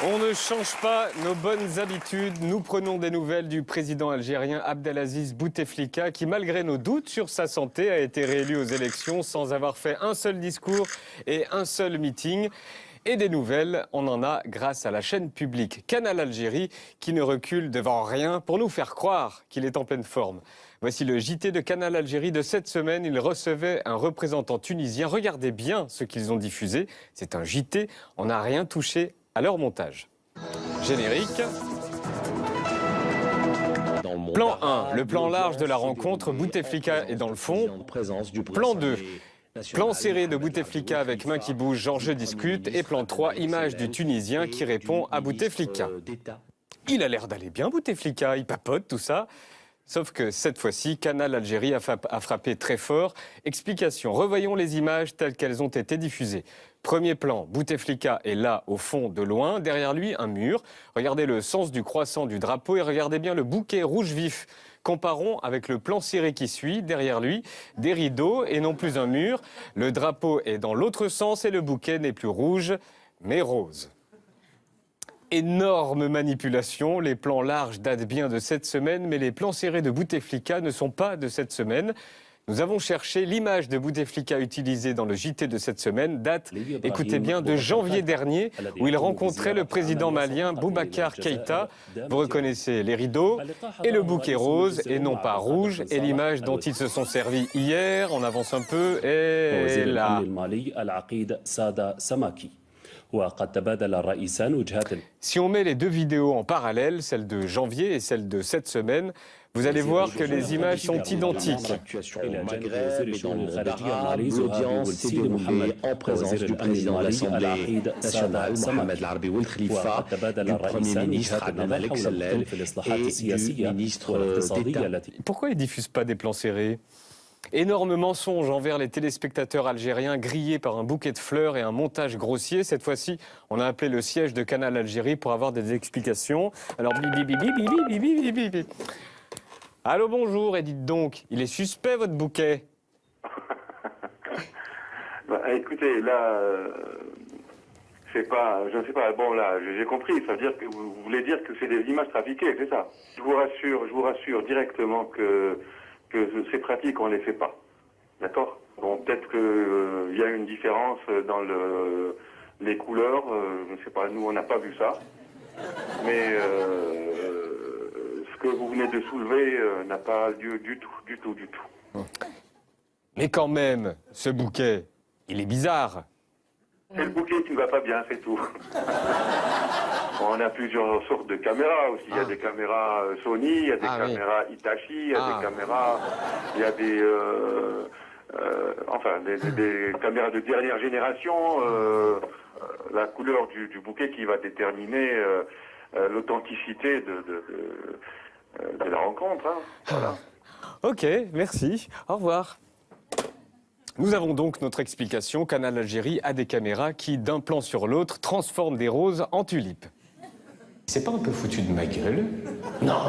On ne change pas nos bonnes habitudes. Nous prenons des nouvelles du président algérien Abdelaziz Bouteflika qui, malgré nos doutes sur sa santé, a été réélu aux élections sans avoir fait un seul discours et un seul meeting. Et des nouvelles, on en a grâce à la chaîne publique Canal Algérie qui ne recule devant rien pour nous faire croire qu'il est en pleine forme. Voici le JT de Canal Algérie de cette semaine. Il recevait un représentant tunisien. Regardez bien ce qu'ils ont diffusé. C'est un JT. On n'a rien touché à leur montage. Générique. Plan 1, le plan large de la rencontre, Bouteflika est dans le fond. Plan 2, plan serré de Bouteflika avec main qui bouge, Georges discute. Et plan 3, image du Tunisien qui répond à Bouteflika. Il a l'air d'aller bien, Bouteflika, il papote, tout ça. Sauf que cette fois-ci, Canal Algérie a frappé très fort. Explication, revoyons les images telles qu'elles ont été diffusées. Premier plan, Bouteflika est là, au fond, de loin. Derrière lui, un mur. Regardez le sens du croissant du drapeau et regardez bien le bouquet rouge vif. Comparons avec le plan serré qui suit. Derrière lui, des rideaux et non plus un mur. Le drapeau est dans l'autre sens et le bouquet n'est plus rouge, mais rose. Énorme manipulation, les plans larges datent bien de cette semaine, mais les plans serrés de Bouteflika ne sont pas de cette semaine. Nous avons cherché l'image de Bouteflika utilisée dans le JT de cette semaine, date, écoutez bien, de janvier dernier, où il rencontrait le président malien Boubacar Keïta. Vous reconnaissez les rideaux et le bouquet rose, et non pas rouge, et l'image dont ils se sont servis hier, on avance un peu, et là. Si on met les deux vidéos en parallèle, celle de janvier et celle de cette semaine, vous allez voir que les images sont identiques. L'audience s'est déroulée en présence du président de l'Assemblée nationale, Mohamed El-Arbi Bouteflika, du Premier ministre Adnan Al-Ekselel et du ministre d'État. Pourquoi ils ne diffusent pas des plans serrés ? Énorme mensonge envers les téléspectateurs algériens grillés par un bouquet de fleurs et un montage grossier. Cette fois-ci, on a appelé le siège de Canal Algérie pour avoir des explications. Alors, bibi. Allô, bonjour, et dites donc, il est suspect votre bouquet? Écoutez, là, je ne sais pas, bon là, j'ai compris, ça veut dire que vous voulez dire que c'est des images trafiquées, c'est ça? Je vous rassure directement que ces pratiques, on ne les fait pas. D'accord? Bon, peut-être qu'il y a une différence dans les couleurs, je ne sais pas, nous on n'a pas vu ça. Mais ce que vous venez de soulever n'a pas lieu du tout. Mais quand même, ce bouquet, il est bizarre. C'est le bouquet qui ne va pas bien, c'est tout. On a plusieurs sortes de caméras aussi. Il y a des caméras Sony, il y a des caméras Hitachi, il y a des caméras... Il y a des... des caméras de dernière génération. La couleur du bouquet qui va déterminer l'authenticité de la rencontre. Hein. Voilà. Ok, merci. Au revoir. Nous avons donc notre explication. Canal Algérie a des caméras qui, d'un plan sur l'autre, transforment des roses en tulipes. C'est pas un peu foutu de ma gueule? Non.